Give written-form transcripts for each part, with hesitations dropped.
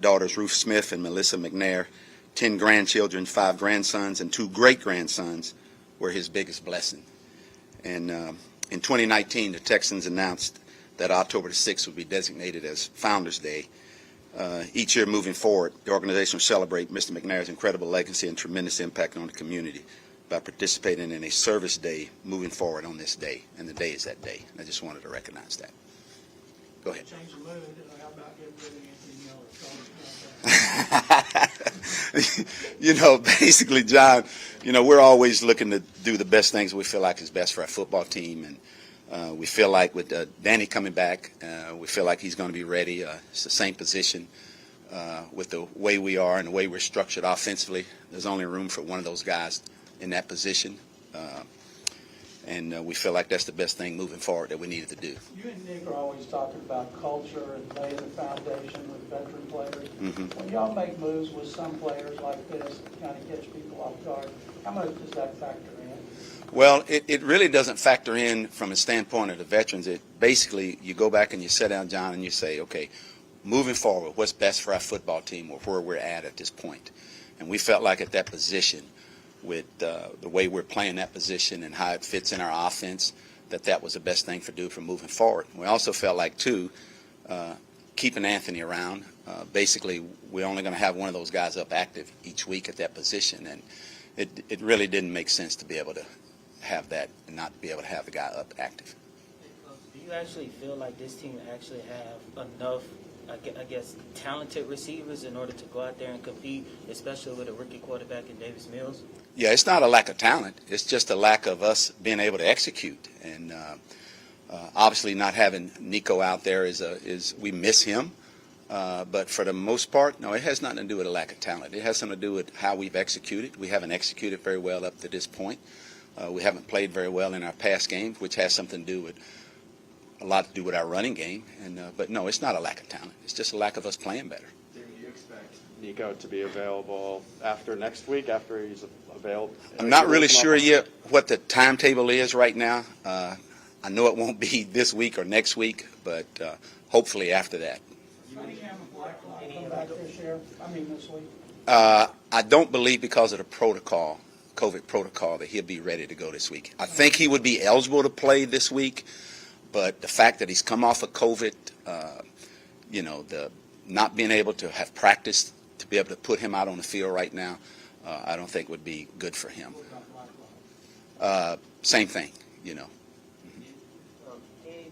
daughters Ruth Smith and Melissa McNair, 10 grandchildren, 5 grandsons, and 2 great-grandsons were his biggest blessing. And in 2019, the Texans announced that October the 6th would be designated as Founders Day. Each year moving forward, the organization will celebrate Mr. McNair's incredible legacy and tremendous impact on the community by participating in a service day moving forward on this day, and the day is that day. I just wanted to recognize that. Go ahead. Change the mood. How about getting rid of Anthony Miller? You know, basically, John, you know, we're always looking to do the best things we feel like is best for our football team, and we feel like with Danny coming back, we feel like he's going to be ready. It's the same position with the way we are and the way we're structured offensively. There's only room for one of those guys in that position, and we feel like that's the best thing moving forward that we needed to do. You and Nick are always talking about culture and laying the foundation with veteran players. Mm-hmm. When y'all make moves with some players like this to kind of catch people off guard, how much does that factor in? Well, it really doesn't factor in from a standpoint of the veterans. It basically, you go back and you sit down, John, and you say, okay, moving forward, what's best for our football team or where we're at this point? And we felt like at that position, with the way we're playing that position and how it fits in our offense, that was the best thing to do for moving forward. We also felt like, too, keeping Anthony around. Basically, we're only going to have one of those guys up active each week at that position, and it really didn't make sense to be able to have that and not be able to have the guy up active. Do you actually feel like this team actually have enough, I guess, talented receivers in order to go out there and compete, especially with a rookie quarterback in Davis Mills? Yeah, it's not a lack of talent. It's just a lack of us being able to execute. And obviously not having Nico out there is we miss him. But for the most part, no, it has nothing to do with a lack of talent. It has something to do with how we've executed. We haven't executed very well up to this point. We haven't played very well in our past games, which has something to do with a lot to do with our running game. And but no, it's not a lack of talent. It's just a lack of us playing better. Do you expect Nico to be available after next week, after he's available? I'm not really sure yet what the timetable is right now. I know it won't be this week or next week, but hopefully after that. I don't believe because of the protocol, COVID protocol, that he'll be ready to go this week. I think he would be eligible to play this week, but the fact that he's come off of COVID, you know, the not being able to have practiced to be able to put him out on the field right now, I don't think would be good for him. Same thing, you know.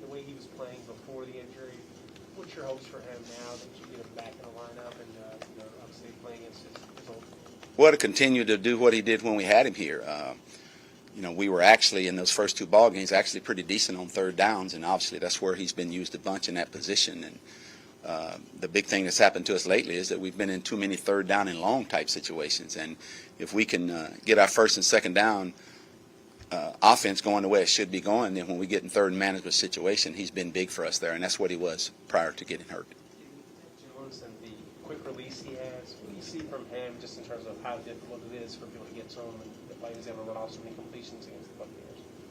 The way he was playing before the injury, what's your hopes for him now that you get him back in the lineup and obviously playing against his old? Well, to continue to do what he did when we had him here. You know, we were actually in those first 2 ball games actually pretty decent on third downs, and obviously that's where he's been used a bunch in that position. And the big thing that's happened to us lately is that we've been in too many third down and long type situations. And if we can get our first and second down offense going the way it should be going, then when we get in third and management situation, he's been big for us there, and that's what he was prior to getting hurt. Jones and the quick release he has, what do you see from him just in terms of how difficult it is for people to get to him and why he's able to run off so many completions against the Buccaneers?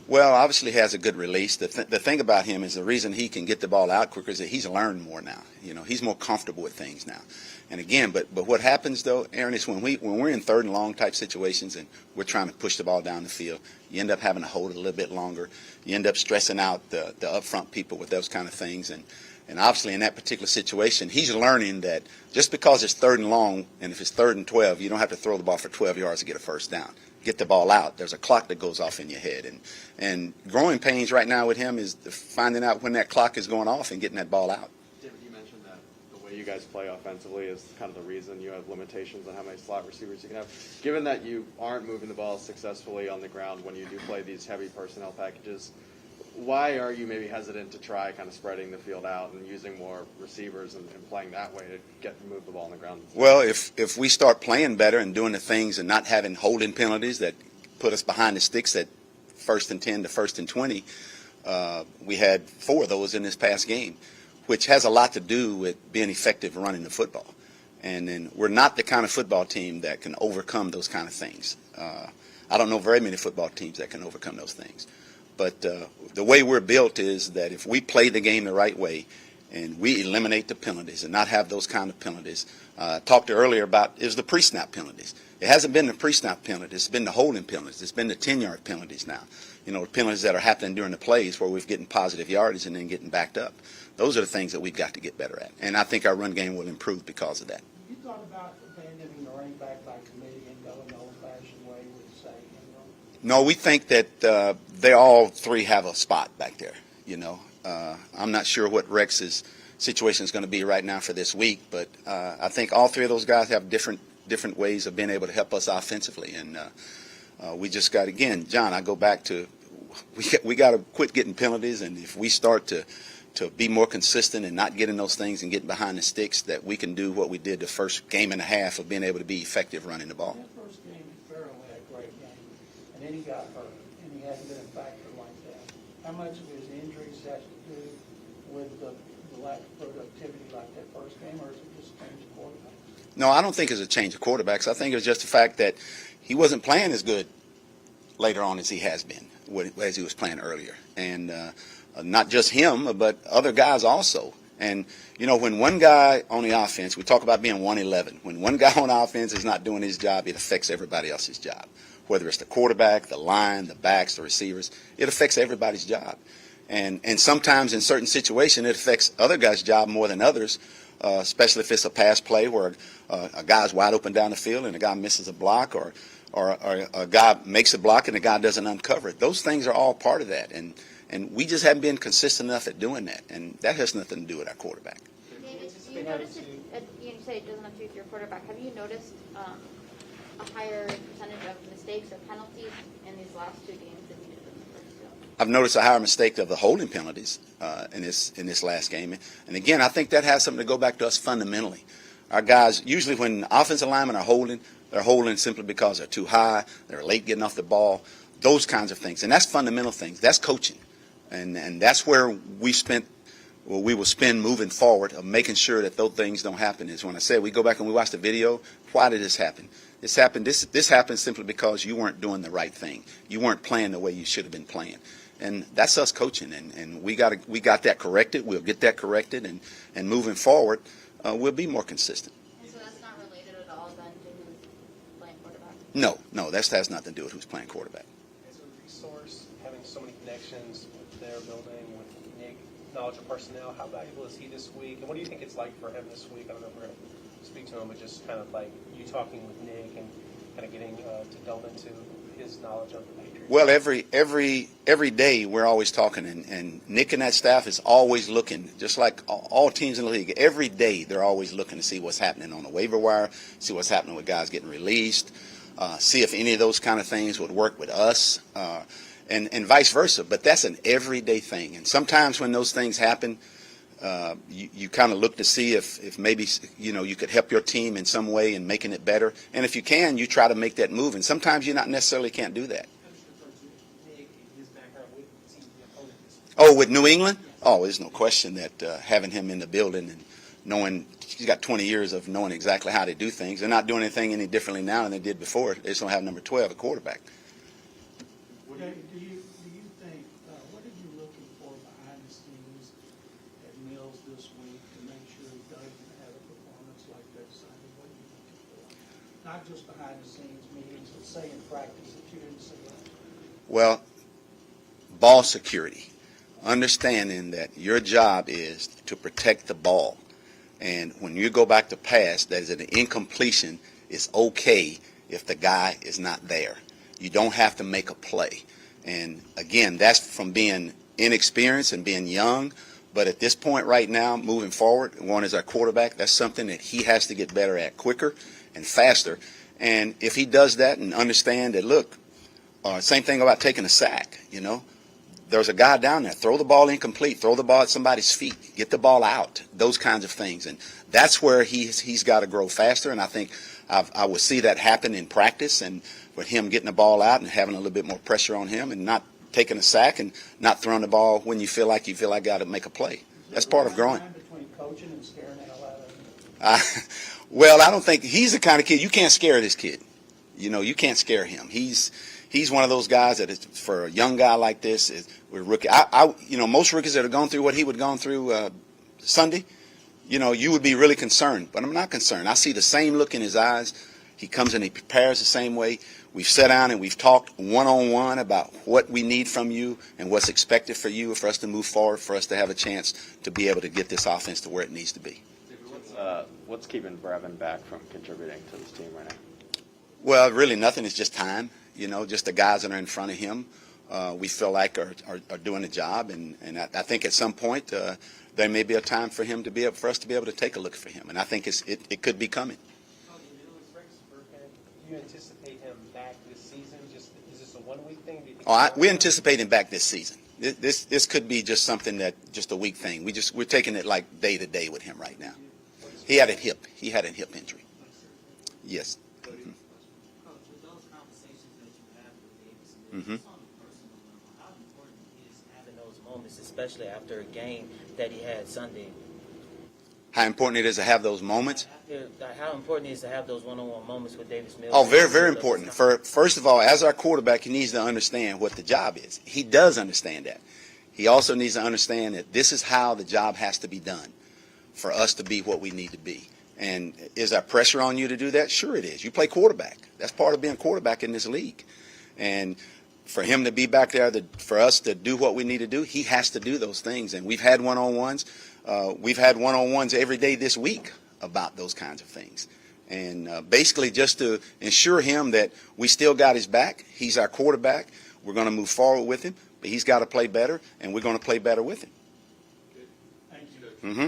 Well, obviously he has a good release. The thing about him is the reason he can get the ball out quicker is that he's learned more now. You know, he's more comfortable with things now. And again, but what happens though, Aaron, is when we're in third and long type situations and we're trying to push the ball down the field, you end up having to hold it a little bit longer. You end up stressing out the up front people with those kind of things. And obviously in that particular situation, he's learning that just because it's third and long, and if it's 3rd and 12, you don't have to throw the ball for 12 yards to get a first down. Get the ball out. There's a clock that goes off in your head. And growing pains right now with him is finding out when that clock is going off and getting that ball out. David, you mentioned that the way you guys play offensively is kind of the reason you have limitations on how many slot receivers you can have. Given that you aren't moving the ball successfully on the ground when you do play these heavy personnel packages, why are you maybe hesitant to try kind of spreading the field out and using more receivers and playing that way to move the ball on the ground? Well, if we start playing better and doing the things and not having holding penalties that put us behind the sticks at 1st and 10 to 1st and 20, we had 4 of those in this past game, which has a lot to do with being effective running the football. And then we're not the kind of football team that can overcome those kind of things. I don't know very many football teams that can overcome those things. But the way we're built is that if we play the game the right way and we eliminate the penalties and not have those kind of penalties. I talked earlier about is the pre-snap penalties. It hasn't been the pre-snap penalties. It's been the holding penalties. It's been the 10-yard penalties now. You know, the penalties that are happening during the plays where we're getting positive yardage and then getting backed up. Those are the things that we've got to get better at. And I think our run game will improve because of that. You thought about abandoning the running back by committee and going the old-fashioned way with, say, Ingram? No, we think that they all three have a spot back there. You know, I'm not sure what Rex's situation is going to be right now for this week, but I think all three of those guys have different ways of being able to help us offensively. And we just got, again, John, I go back to we got to quit getting penalties, and if we start to be more consistent and not getting those things and getting behind the sticks, that we can do what we did the first game and a half of being able to be effective running the ball. That first game, Farrell had a great game, and then he got hurt, and he hadn't been a factor like that. How much of his injuries has to do with the lack of productivity like that first game, or is it just change of quarterback? No, I don't think it's a change of quarterbacks. I think it's just the fact that he wasn't playing as good later on as he has been, as he was playing earlier. And not just him, but other guys also. And, you know, when one guy on the offense, we talk about being 111, when one guy on offense is not doing his job, it affects everybody else's job. Whether it's the quarterback, the line, the backs, the receivers, it affects everybody's job. And sometimes in certain situations, it affects other guys' job more than others, especially if it's a pass play where a guy's wide open down the field and a guy misses a block, or a guy makes a block and the guy doesn't uncover it. Those things are all part of that. And we just haven't been consistent enough at doing that. And that has nothing to do with our quarterback. David, you noticed you say it doesn't have to do with your quarterback. Have you noticed a higher percentage of mistakes or penalties in these last two games than you did in the first two? I've noticed a higher mistake of the holding penalties in this last game. And again, I think that has something to go back to us fundamentally. Our guys, usually when offensive linemen are holding, they're holding simply because they're too high, they're late getting off the ball, those kinds of things. And that's fundamental things. That's coaching. And that's where we will spend moving forward of making sure that those things don't happen. Is when I said we go back and we watch the video, why did this happen? This happened simply because you weren't doing the right thing. You weren't playing the way you should have been playing. And that's us coaching, and we got that corrected. We'll get that corrected, and moving forward, we'll be more consistent. And so that's not related at all then to who's playing quarterback? No, that has nothing to do with who's playing quarterback. As a resource, having so many connections with their building, with Nick, knowledge of personnel, how valuable is he this week? And what do you think it's like for him this week? I don't know if we're going to speak to him, but just kind of like you talking with Nick and kind of getting to delve into his knowledge of the Patriots. Well, every day we're always talking, and Nick and that staff is always looking, just like all teams in the league. Every day they're always looking to see what's happening on the waiver wire, see what's happening with guys getting released, see if any of those kind of things would work with us, and vice versa. But that's an everyday thing. And sometimes when those things happen, you kind of look to see if maybe you could help your team in some way in making it better. And if you can, you try to make that move. And sometimes you not necessarily can't do that. Oh, with New England? Oh, there's no question that having him in the building and knowing he's got 20 years of knowing exactly how they do things. They're not doing anything any differently now than they did before. They just don't have number 12, a quarterback. Do you think, what are you looking for behind the scenes at Mills this week to make sure he doesn't have a performance like that Sunday? What are you looking for? Not just behind the scenes meetings, but say in practice that you didn't see that. Well, ball security. Understanding that your job is to protect the ball. And when you go back to pass, that is an incompletion is okay if the guy is not there. You don't have to make a play. And again, that's from being inexperienced and being young. But at this point right now, moving forward, one is our quarterback. That's something that he has to get better at quicker and faster. And if he does that and understand that, look, same thing about taking a sack, There's a guy down there. Throw the ball incomplete. Throw the ball at somebody's feet. Get the ball out. Those kinds of things. And that's where he's got to grow faster. And I think I will see that happen in practice, and with him getting the ball out and having a little bit more pressure on him and not taking a sack and not throwing the ball when you feel like got to make a play. That's part of growing. Between coaching and scaring the hell out of him? Well, I don't think he's the kind of kid. You can't scare this kid. You can't scare him. He's one of those guys that is, for a young guy like this, we're rookie. Most rookies that have gone through what he would gone through Sunday, you would be really concerned. But I'm not concerned. I see the same look in his eyes. He comes and he prepares the same way. We've sat down and we've talked one-on-one about what we need from you and what's expected for you for us to move forward, for us to have a chance to be able to get this offense to where it needs to be. What's keeping Brevin back from contributing to this team right now? Well, really nothing. It's just time. Just the guys that are in front of him, we feel like are doing the job. And I think at some point there may be a time for him for us to be able to take a look for him. And I think it could be coming. Do you anticipate him back this season? Is this a 1 week thing? Do you think We anticipate him back this season. This could be just something just a week thing. We're taking it like day to day with him right now. He had a hip injury. Yes. Coach, with those conversations that you have with Davis, Mm-hmm. just on a personal level, how important is having those moments, especially after a game that he had Sunday? How important it is to have those moments? How important it is to have those one-on-one moments with Davis Mills? Oh, very, very important. First of all, as our quarterback, he needs to understand what the job is. He does understand that. He also needs to understand that this is how the job has to be done for us to be what we need to be. And is there pressure on you to do that? Sure it is. You play quarterback. That's part of being quarterback in this league. And for him to be back there, for us to do what we need to do, he has to do those things. And we've had one-on-ones. We've had one-on-ones every day this week about those kinds of things. And basically just to ensure him that we still got his back. He's our quarterback. We're going to move forward with him, but he's got to play better, and we're going to play better with him. Thank you. Mm-hmm.